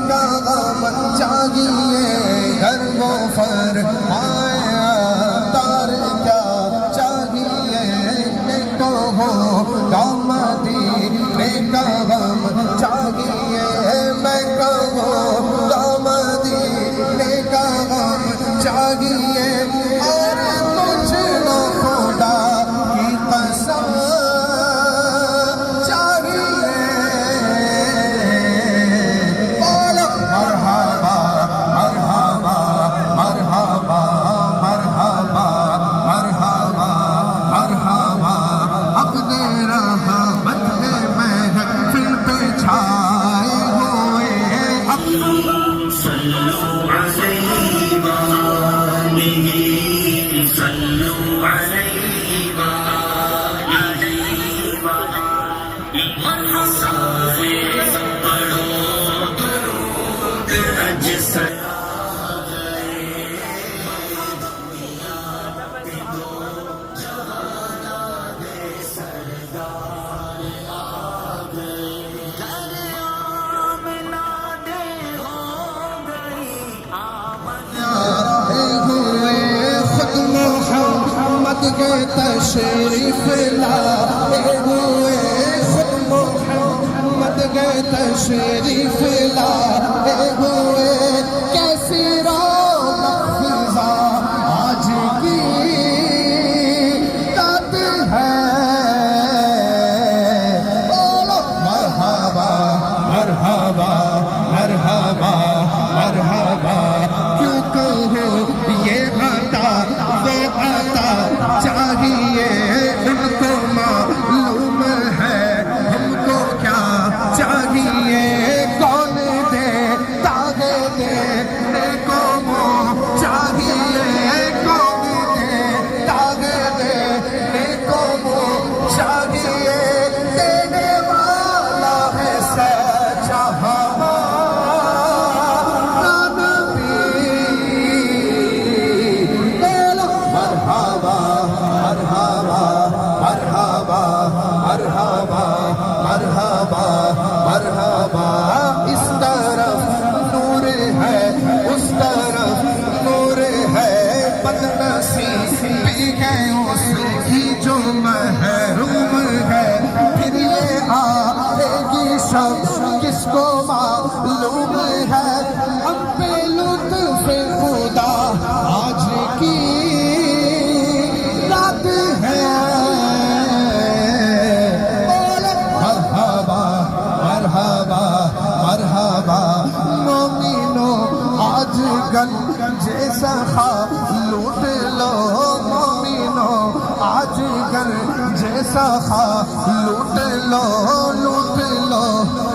کا غم چاہیے گھر وہ فرمایا تار کیا چاہیے کو ہو مدینے کا غم چاہیے میں کہوں مدینے کا غم چاہیے اور مجھ نہ خدا کی قسم چاہیے بولو مرحبا مرحبا مرحبا مرحبا مرحبا مرحبا اپنے رحمت میں محفل پہ چھائے ہوئے صلوا علیہ وآلہ صلوا علیہ وآلہ سارے پڑھو درود اجسد محمد کے تشریف لائے ہوئے خود محمد کے تشریف لائے ہوئے کیسی رونق فضا آج کی رات ہے بولو مرحبا مرحبا مرحبا مرحبا کیوں کہو یہ عطا وہ عطا چاہیے ان کو معلوم ہے ہم کو کیا چاہیے کون دے تاغے دینے کو منہ چاہیے کون دے تاغے دینے کو منہ چاہیے دینے والا ہے سچا مرحبا مرحبا اس طرف نور ہے اس طرف نور ہے بدنصیبی ہے اس کی جو محروم ہے پھر یہ آئے گی شب کس کو معلوم ہے ہم پہ لطف خدا آج کی رات ہے مرحبا مومنو آج گن جیسا خا لوٹ لو مومنو آج گن جیسا خا لوٹ لو لوٹ لو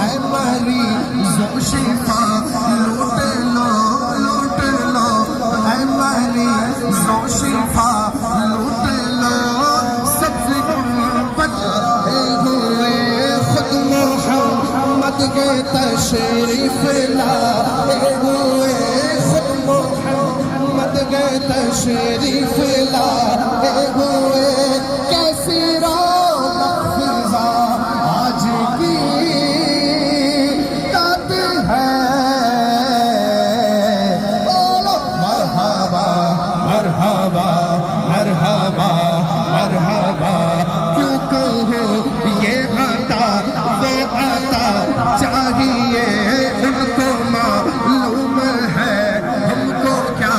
اے مریض و شفا لوٹ لو لوٹ لو اے مریض و شفا لوٹ لو سب گنبد ہوئے خود محمد کے تشریف لائے ہوئے خود محمد کے تشریف لائے ہوئے کیسی رونق فضا آج کی رات ہے بولو مرحبا مرحبا مرحبا مرحبا کیوں کہو یہ عطا وہ عطا چاہیے ان کو معلوم ہے ہم کو کیا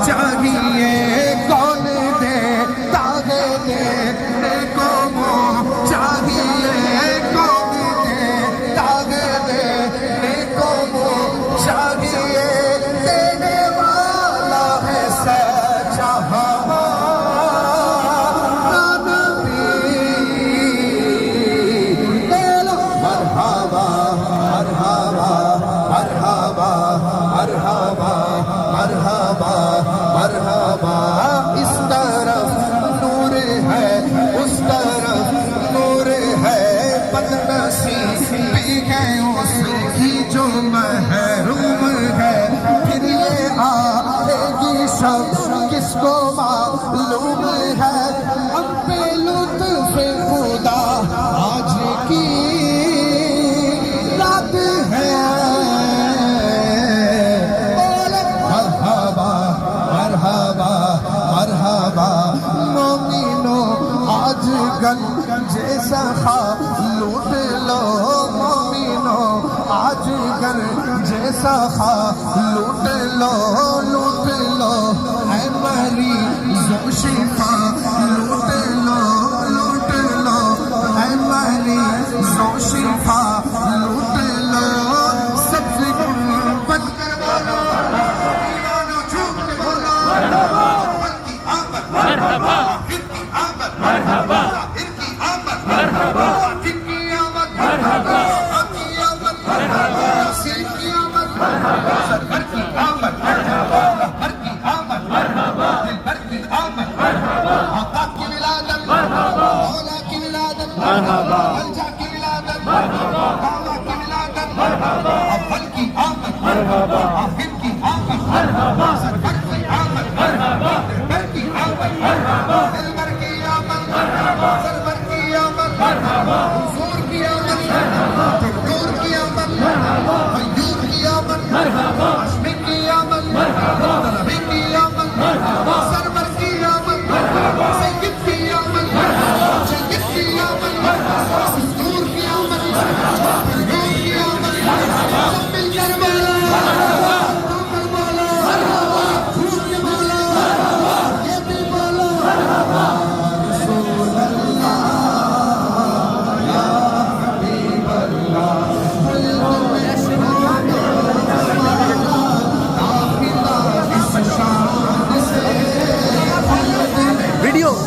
چاہیے کون دے تاغے دینے کو منہ چاہیے کون دے تاغے دینے کو منہ چاہیے دینے والا ہے سچا مرحبا مرحبا اس طرف نور ہے اس طرف نور ہے بدنصیبی ہے اس کی جو محروم ہے پھر یہ آئے گی شب کس کو معلوم ہے ہم پہ لطف خدا آج کی رات ہے گن جیسا خا لوٹ لو مومنو آج گن جیسا خا لوٹ لو اے مریض شفا لوٹ لو اے مریض شفا لوٹ لو سب سے گنبد کروانا ایمانو جھوٹ کے بولا آخر کی آمد مرحبا آخر کی آمد مرحبا آخر کی آمد مرحبا آخر کی آمد مرحبا آخر کی آمد مرحبا حسین کی آمد مرحبا سرور کی آمد مرحبا رہبر کی آمد مرحبا دلبر کی آمد مرحبا آقا کی ولادت مرحبا مولا کی ولادت مرحبا الجا کی ولادت مرحبا باوا کی ولادت مرحبا اول کی آمد مرحبا آخر کی آمد مرحبا سرور کی آمد مرحبا دلبر کی آمد مرحبا دلبر کی آمد مرحبا سرور کی آمد مرحبا حضور کی آمد مرحبا دور کی آمد مرحبا ایوب کی آمد مرحبا ہاشمی کی آمد مرحبا طلبی کی آمد مرحبا سرور کی آمد مرحبا سید کی آمد مرحبا سید کی آمد مرحبا حضور کی آمد مرحبا ایوب کی آمد مرحبا سب مل کر بولو مرحبا کر بولو مرحبا جھوٹ کے بولو مرحبا یہ بھی بولو مرحبا رسول اللہ یا حبیب اللہ ویڈیو مدنی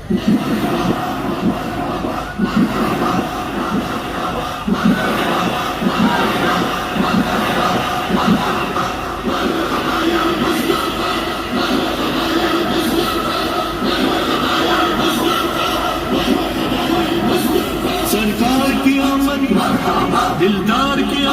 سرکار کی آمد دلدار کی